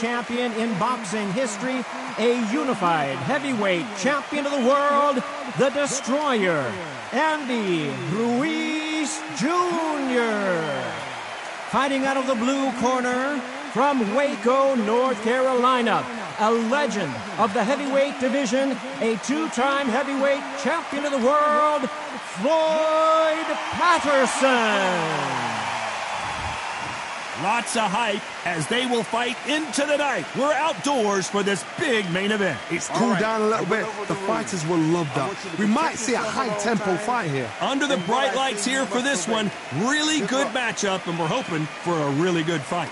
champion in boxing history, a unified heavyweight champion of the world, the Destroyer, Andy Ruiz Jr. Fighting out of the blue corner from Waco, North Carolina, a legend of the heavyweight division, a two-time heavyweight champion of the world, Ruiz Patterson. Lots of hype as they will fight into the night. We're outdoors for this big main event. It's cooled down a little bit. The fighters will love that. We might see a high-tempo fight here. Under the bright lights here for this one. Really good matchup, and we're hoping for a really good fight.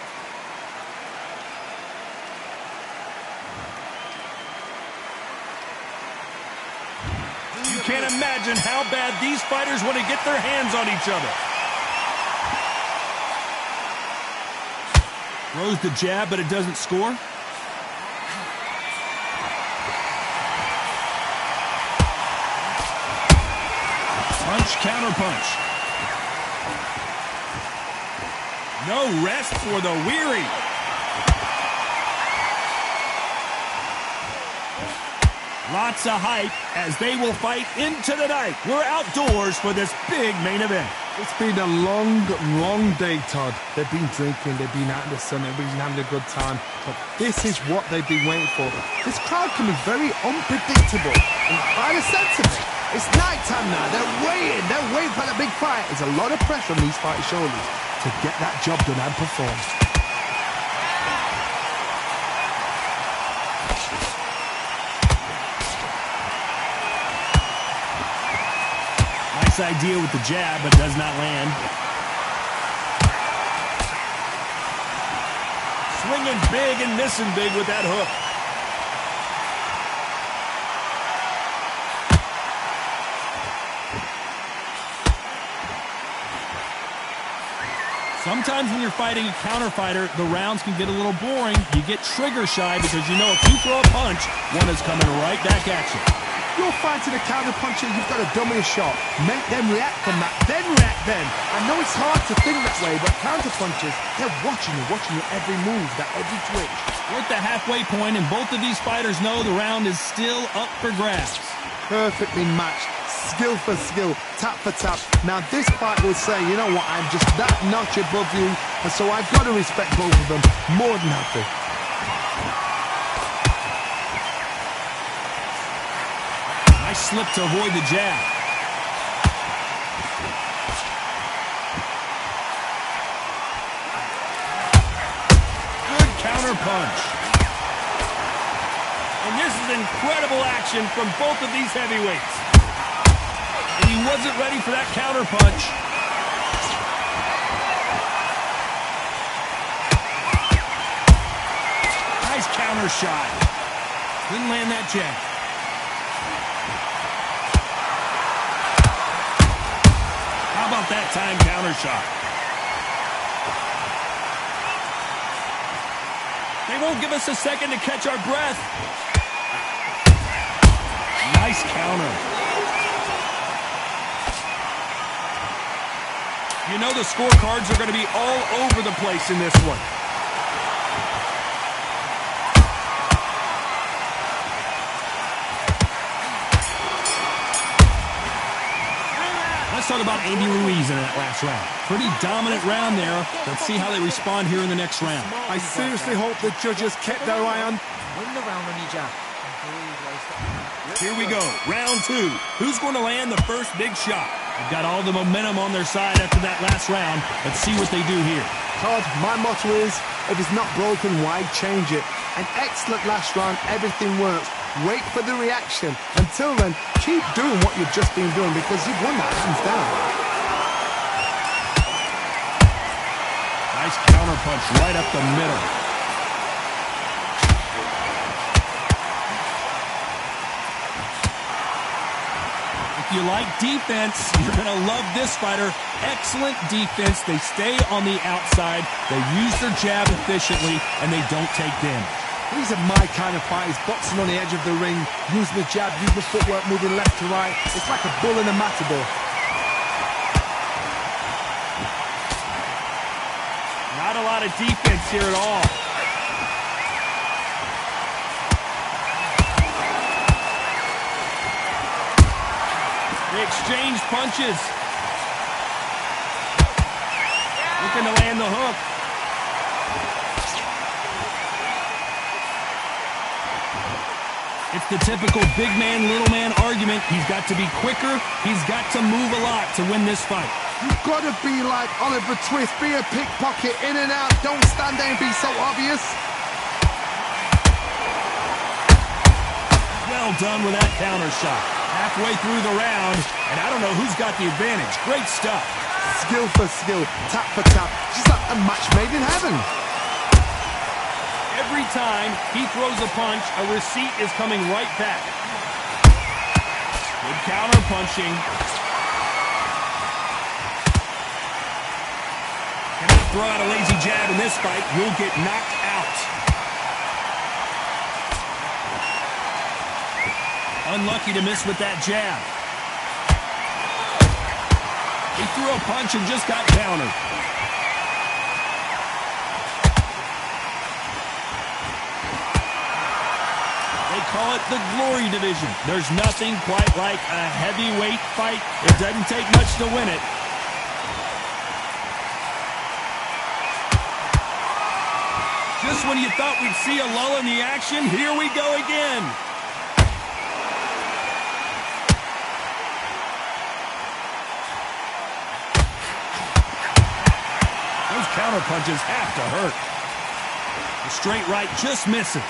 You can't imagine how bad these fighters want to get their hands on each other. Throws the jab, but it doesn't score. Punch, counter punch. No rest for the weary. Lots of hype as they will fight into the night. We're outdoors for this big main event. It's been a long, long day, Todd. They've been drinking, they've been out in the sun, everybody's been having a good time. But this is what they've been waiting for. This crowd can be very unpredictable. And by the sense of it, it's nighttime now. They're waiting for the big fight. There's a lot of pressure on these fighters' shoulders to get that job done and perform. Idea with the jab, but does not land. Swinging big and missing big with that hook. Sometimes when you're fighting a counter fighter, the rounds can get a little boring. You get trigger shy because you know if you throw a punch, one is coming right back at you. You're fighting a counter puncher, you've got to dummy a shot. Make them react from that, then react then. I know it's hard to think that way, but counter punchers, they're watching you every move, that every twitch. We're at the halfway point, and both of these fighters know the round is still up for grabs. Perfectly matched, skill for skill, tap for tap. Now this fight will say, you know what, I'm just that notch above you, and so I've got to respect both of them more than happy. Nice slip to avoid the jab. Good counter punch. And this is incredible action from both of these heavyweights. And he wasn't ready for that counter punch. Nice counter shot. Didn't land that jab. How about that time counter shot? They won't give us a second to catch our breath. Nice counter. You know the scorecards are going to be all over the place in this one. Let's talk about Andy Ruiz in that last round. Pretty dominant round there. Let's see how they respond here in the next round. I seriously hope the judges kept their eye on. Win the round on your jab. Here we go, round two. Who's going to land the first big shot? They've got all the momentum on their side after that last round. Let's see what they do here. Todd, my motto is, if it's not broken, why change it? An excellent last round, everything works. Wait for the reaction. Until then, keep doing what you've just been doing because you've won that hands down. Nice counter punch right up the middle. If you like defense, you're going to love this fighter. Excellent defense. They stay on the outside. They use their jab efficiently, and they don't take damage. These are my kind of fighters, boxing on the edge of the ring, using the jab, using the footwork, moving left to right. It's like a bull in a matador. Not a lot of defense here at all. exchange punches. Looking to land the hook. It's the typical big man, little man argument. He's got to be quicker. He's got to move a lot to win this fight. You've got to be like Oliver Twist. Be a pickpocket, in and out. Don't stand there and be so obvious. Well done with that counter shot. Halfway through the round, and I don't know who's got the advantage. Great stuff. Skill for skill, tap for tap. Just like a match made in heaven. Every time he throws a punch, a receipt is coming right back. Good counter punching. Cannot throw out a lazy jab in this fight. You'll get knocked out. Unlucky to miss with that jab. He threw a punch and just got countered. They call it the Glory Division. There's nothing quite like a heavyweight fight. It doesn't take much to win it. Just when you thought we'd see a lull in the action, here we go again. Those counter punches have to hurt. The straight right just misses.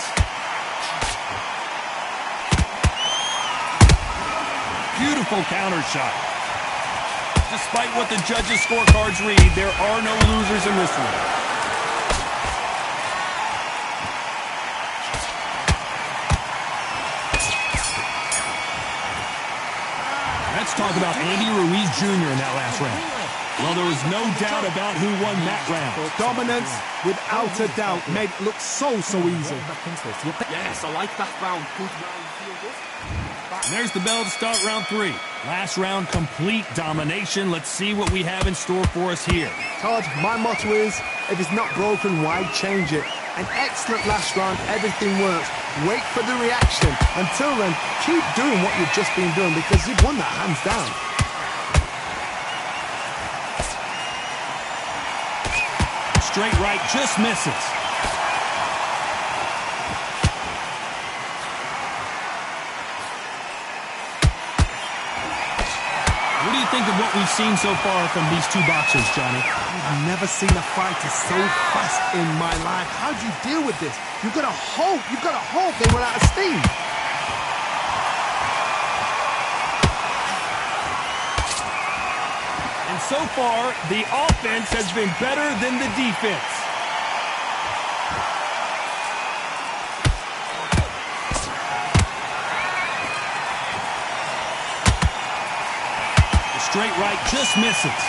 Beautiful counter shot. Despite what the judges' scorecards read, there are no losers in this one. Let's talk about Andy Ruiz Jr. in that last round. Well, there was no doubt about who won that round. Dominance, without a doubt, made it look so easy. Yes, I like that round. Good round. Feel good. And there's the bell to start round 3. Last round, complete domination. Let's see what we have in store for us here. Todd, my motto is, if it's not broken, why change it? An excellent last round, everything works. Wait for the reaction. Until then, keep doing what you've just been doing because you've won that hands down. Straight right just misses. What do you think of what we've seen so far from these two boxers, Johnny? I've never seen a fighter so fast in my life. How do you deal with this? You've got to hope they run out of steam. And so far, the offense has been better than the defense. The straight right just misses.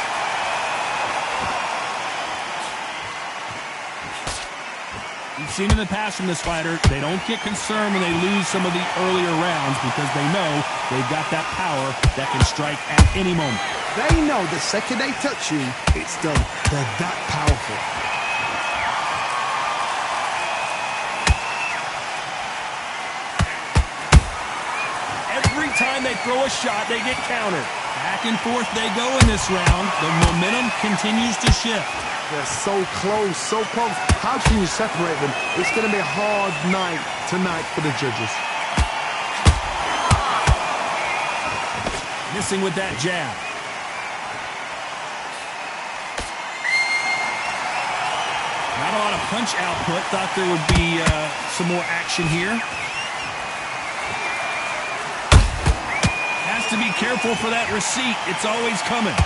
We've seen in the past from this fighter, they don't get concerned when they lose some of the earlier rounds because they know they've got that power that can strike at any moment. They know the second they touch you, it's done. They're that powerful. Every time they throw a shot, they get countered. Back and forth they go in this round. The momentum continues to shift. They're so close, so close. How can you separate them? It's going to be a hard night tonight for the judges. Missing with that jab. Not a lot of punch output. Thought there would be some more action here. Has to be careful for that receipt. It's always coming.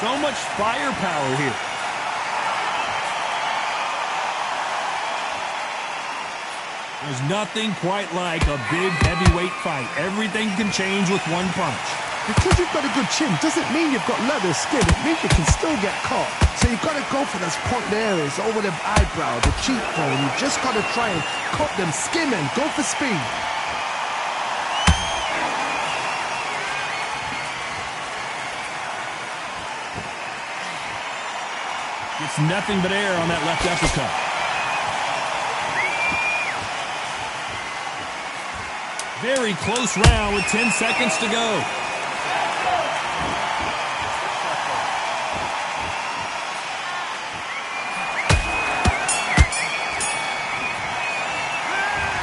So much firepower here. There's nothing quite like a big heavyweight fight. Everything can change with one punch. Because you've got a good chin doesn't mean you've got leather skin. It means you can still get caught. So you've got to go for those point areas over the eyebrow, the cheekbone. You've just got to try and cut them, skim them, go for speed. It's nothing but air on that left uppercut. Very close round with 10 seconds to go.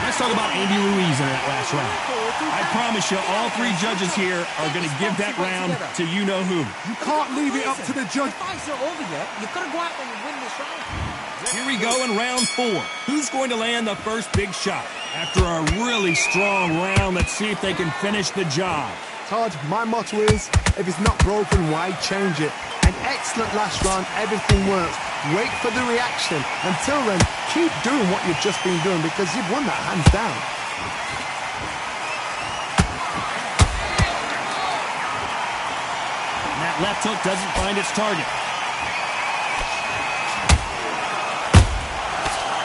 Let's talk about Andy Ruiz in that last round. I promise you, all three judges here are going to give that round to you-know-who. You can't leave it up to the judge. The fight's not over yet. You've got to go out there and win this round. Here we go in round 4. Who's going to land the first big shot? After a really strong round, let's see if they can finish the job. Todd, my motto is, if it's not broken, why change it? An excellent last round, everything works. Wait for the reaction. Until then, keep doing what you've just been doing because you've won that hands down. And that left hook doesn't find its target.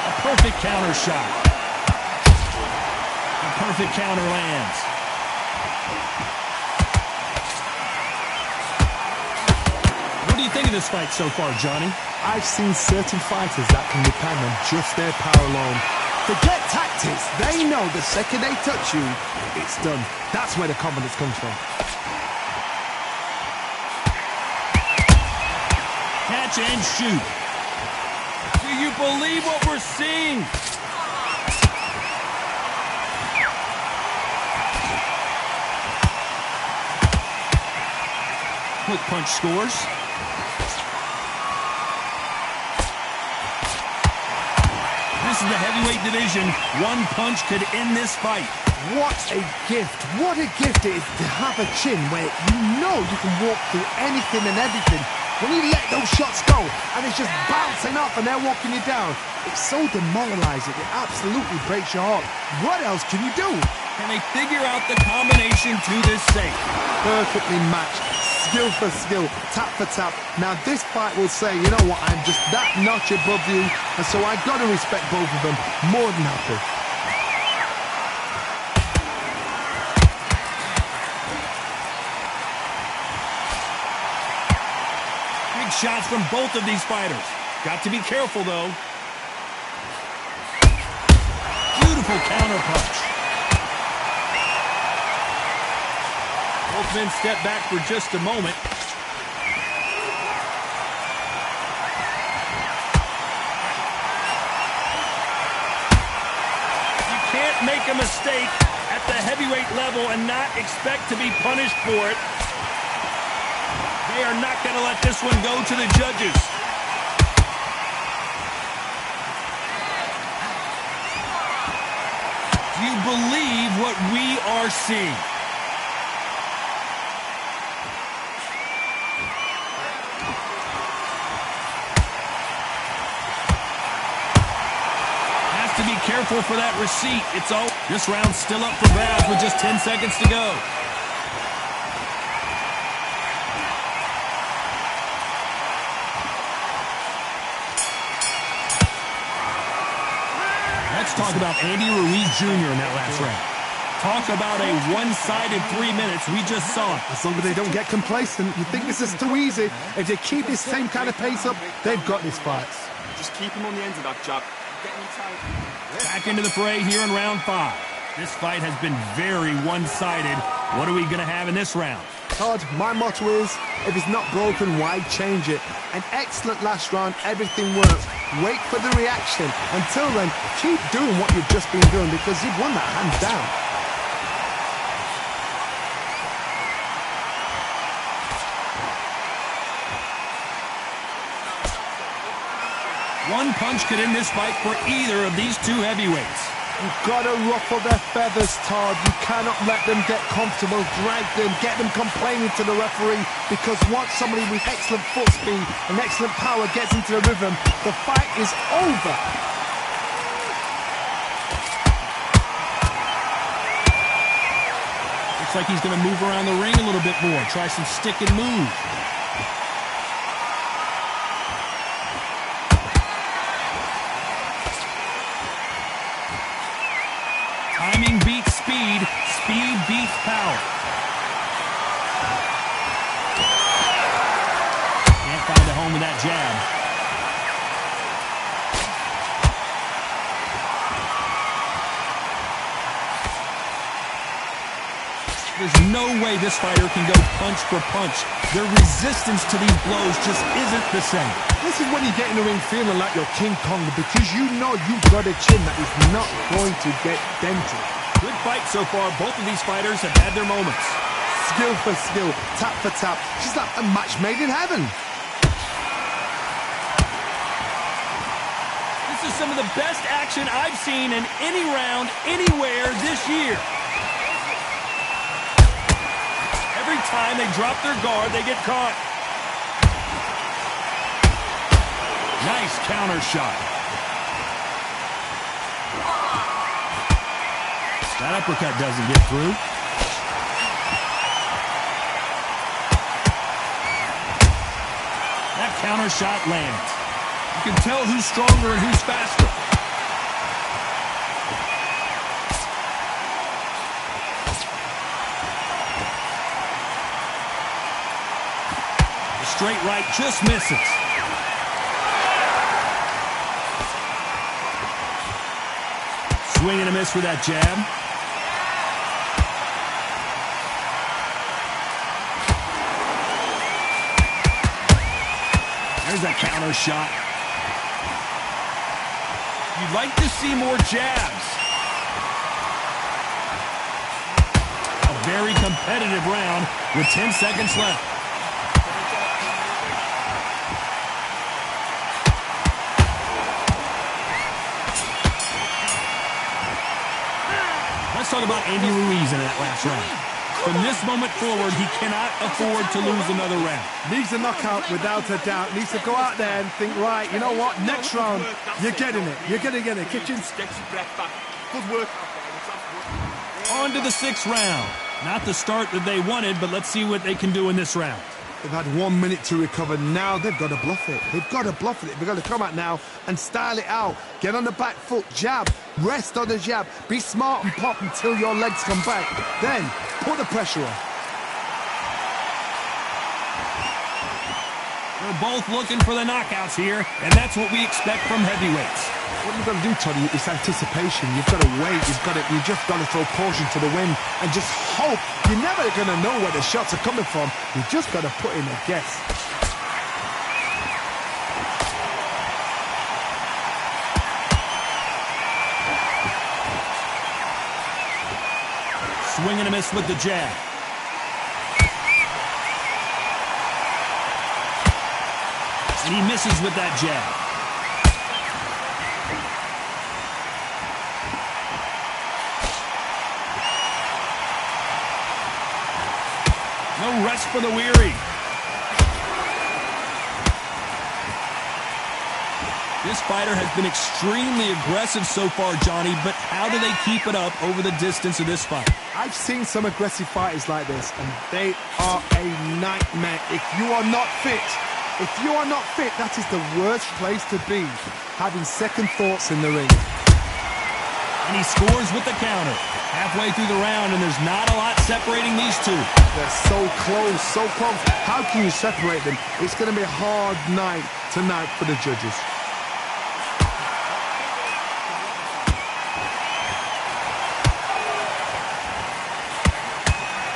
A perfect counter shot. A perfect counter lands. What do you think of this fight so far, Johnny? I've seen certain fighters that can depend on just their power alone. Forget tactics. They know the second they touch you, it's done. That's where the confidence comes from. Catch and shoot. Do you believe what we're seeing? Quick punch scores. This is the heavyweight division. One punch could end this fight. What a gift. What a gift it is to have a chin where you know you can walk through anything and everything. When you let those shots go and it's just bouncing off and they're walking you down, it's so demoralizing. It absolutely breaks your heart. What else can you do? Can they figure out the combination to this safe? Perfectly matched. Skill for skill, tap for tap. Now this fight will say, you know what, I'm just that notch above you, and so I got to respect both of them more than happy. Big shots from both of these fighters. Got to be careful though. Beautiful counter punch. Both men step back for just a moment. You can't make a mistake at the heavyweight level and not expect to be punished for it. They are not going to let this one go to the judges. Do you believe what we are seeing? To be careful for that receipt. It's all. This round's still up for grabs with just 10 seconds to go. Let's talk about Andy Ruiz Jr. in that last round. Talk about a one-sided 3 minutes. We just saw it. As long as they don't get complacent, you think this is too easy. If they keep this same kind of pace up, they've got this fight. Just keep him on the end of that jab. Back into the fray here in round 5. This fight has been very one-sided. What are we going to have in this round? Todd, my motto is, if it's not broken, why change it? An excellent last round, everything works. Wait for the reaction. Until then, keep doing what you've just been doing because you've won that hands down. One punch could end this fight for either of these two heavyweights. You've got to ruffle their feathers, Todd. You cannot let them get comfortable, drag them, get them complaining to the referee, because once somebody with excellent foot speed and excellent power gets into the rhythm, the fight is over. Looks like he's going to move around the ring a little bit more, try some stick and move. Timing beats speed. Speed beats power. Can't find a home with that jab. no way this fighter can go punch for punch. Their resistance to these blows just isn't the same. This is when you get in the ring feeling like you're King Kong, because you know you've got a chin that is not going to get dented. Good fight so far. Both of these fighters have had their moments. Skill for skill, tap for tap. She's like a match made in heaven. This is some of the best action I've seen in any round, anywhere this year. Every time they drop their guard, they get caught. Nice counter shot. That uppercut doesn't get through. That counter shot lands. You can tell who's stronger and who's faster. The straight right just misses. Swing and a miss with that jab. There's a counter shot. You'd like to see more jabs. A very competitive round with 10 seconds left. Let's talk about Andy Ruiz in that last round. From this moment forward, he cannot afford to lose another round. Needs a knockout without a doubt. Needs to go out there and think, right, you know what, next round, you're getting it. You're going to get it. Kitchen. Good work. On to the 6th round. Not the start that they wanted, but let's see what they can do in this round. They've had 1 minute to recover. Now they've got to bluff it. They've got to bluff it. They've got to come out now and style it out. Get on the back foot, jab, rest on the jab. Be smart and pop until your legs come back. Then put the pressure on. They're both looking for the knockouts here, and that's what we expect from heavyweights. What you've got to do, Toddy, is anticipation. You've got to wait. You just got to throw caution to the wind and just hope. You're never going to know where the shots are coming from. You just got to put in a guess. Swing and a miss with the jab. And he misses with that jab. No rest for the weary. This fighter has been extremely aggressive so far, Johnny, but how do they keep it up over the distance of this fight? I've seen some aggressive fighters like this, and they are a nightmare. If you are not fit, that is the worst place to be, having second thoughts in the ring. And he scores with the counter. Halfway through the round, and there's not a lot separating these two. They're so close, so close. How can you separate them? It's going to be a hard night tonight for the judges.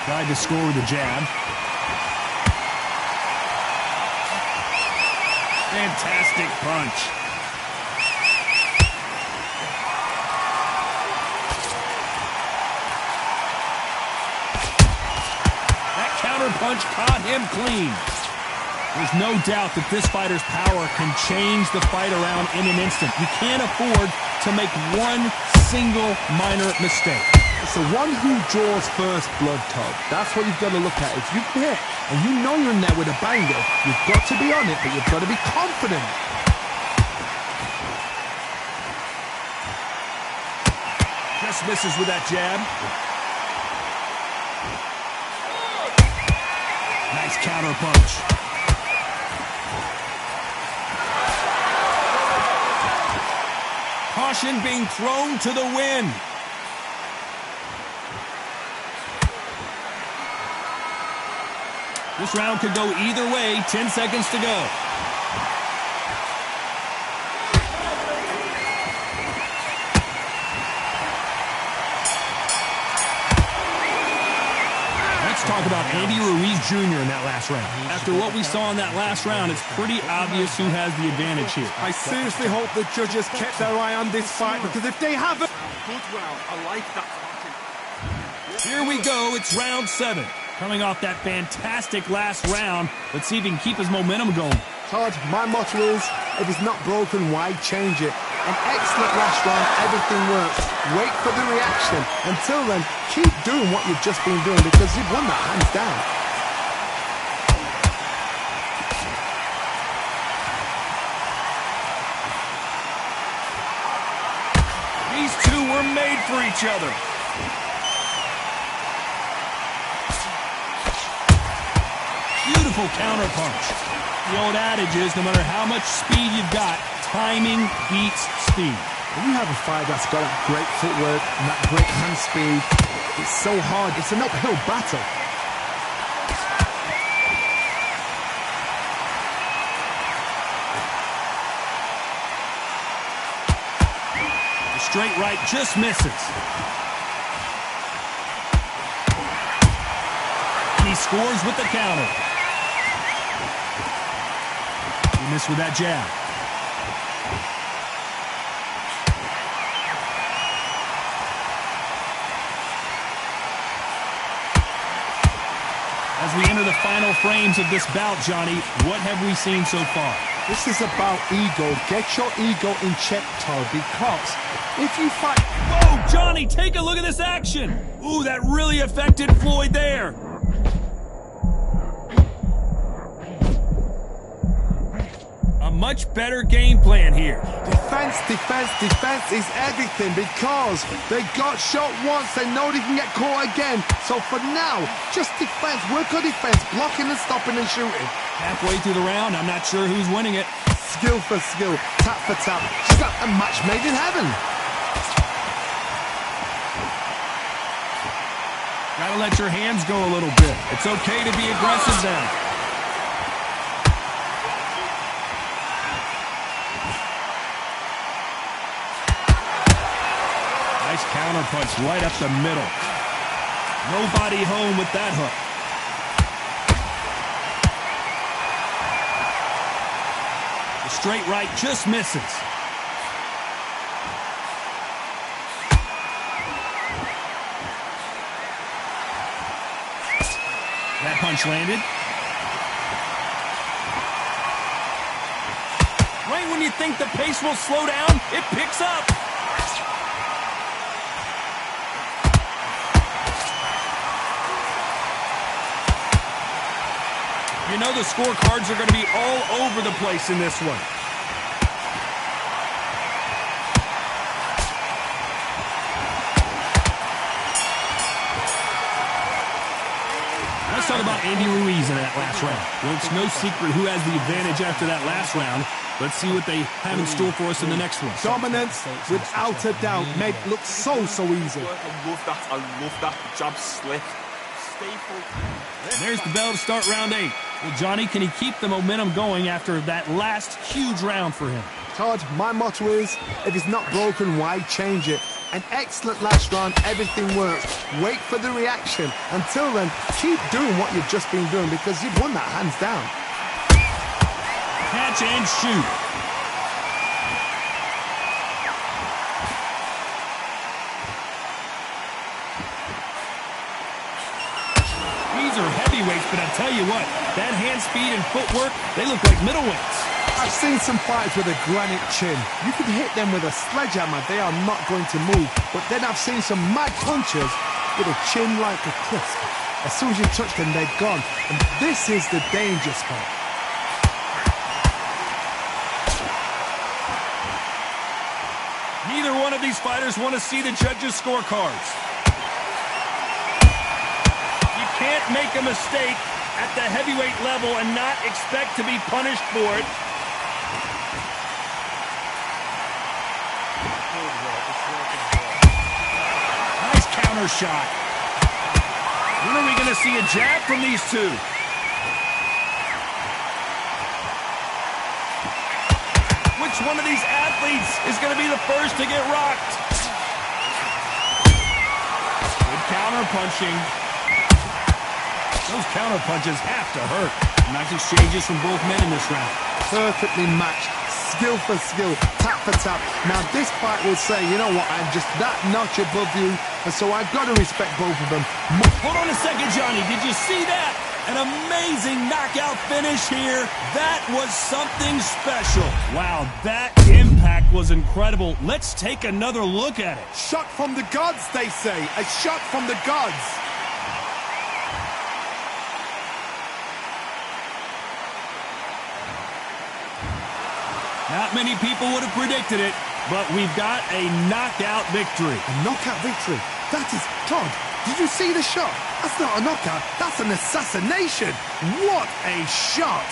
Tried to score with a jab. Fantastic punch. That counter punch caught him clean. There's no doubt that this fighter's power can change the fight around in an instant. You can't afford to make one single minor mistake. It's the one who draws first blood, Todd. That's what you've got to look at. If you hit and you know you're in there with a banger, you've got to be on it, but you've got to be confident. Just misses with that jab. Nice counter punch. Caution being thrown to the wind. This round could go either way. 10 seconds to go. Andy Ruiz Jr. in that last round. After what we saw in that last round, it's pretty obvious who has the advantage here. I seriously hope the judges kept their eye on this fight, because if they haven't... Good round. I like that. Here we go. It's round 7. Coming off that fantastic last round, let's see if he can keep his momentum going. Todd, my motto is, if it's not broken, why change it? An excellent last round, everything works. Wait for the reaction. Until then, keep doing what you've just been doing, because you've won that hands down. These two were made for each other. Beautiful counterpunch. The old adage is, no matter how much speed you've got, timing beats speed. When you have a fight that's got that great footwork and that great hand speed, it's so hard. It's an uphill battle. The straight right just misses. And he scores with the counter. He missed with that jab. As we enter the final frames of this bout, Johnny, what have we seen so far? This is about ego. Get your ego in check, Todd, because if you fight... Whoa, Johnny, take a look at this action. Ooh, that really affected Floyd there. A much better game plan here. Defense, defense, defense is everything, because they got shot once, they know they can get caught again. So for now, just defense, work on defense, blocking and stopping and shooting. Halfway through the round, I'm not sure who's winning it. Skill for skill, tap for tap. She's got a match made in heaven. Gotta let your hands go a little bit. It's okay to be aggressive now. Nice counterpunch right up the middle. Nobody home with that hook. The straight right just misses. That punch landed. Right when you think the pace will slow down, it picks up. You know the scorecards are going to be all over the place in this one. Let's talk about Andy Ruiz in that last round. Well, it's no secret who has the advantage after that last round. Let's see what they have in store for us in the next one. Dominance, without a doubt, made look so easy. I love that. I love that. Jab slick. Stay focused. There's the bell to start round 8. Well, Johnny, can he keep the momentum going after that last huge round for him? Todd, my motto is, if it's not broken, why change it? An excellent last round, everything works. Wait for the reaction. Until then, keep doing what you've just been doing, because you've won that hands down. Catch and shoot. These are heavyweights, but I tell you what, that hand speed and footwork, they look like middleweights. I've seen some fighters with a granite chin. You can hit them with a sledgehammer, they are not going to move. But then I've seen some mad punchers with a chin like a crisp. As soon as you touch them, they're gone. And this is the danger spot. Neither one of these fighters want to see the judges' scorecards. You can't make a mistake at the heavyweight level and not expect to be punished for it. Nice counter shot. When are we going to see a jab from these two? Which one of these athletes is going to be the first to get rocked? Good counter punching. Those counter punches have to hurt. Nice exchanges from both men in this round. Perfectly matched, skill for skill, tap for tap. Now this fight will say, you know what, I'm just that notch above you, and so I've got to respect both of them. Hold on a second, Johnny. Did you see that? An amazing knockout finish here. That was something special. Wow, that impact was incredible. Let's take another look at it. Shot from the gods, they say. A shot from the gods. Not many people would have predicted it, but we've got a knockout victory. A knockout victory? That is... Todd, did you see the shot? That's not a knockout. That's an assassination. What a shot.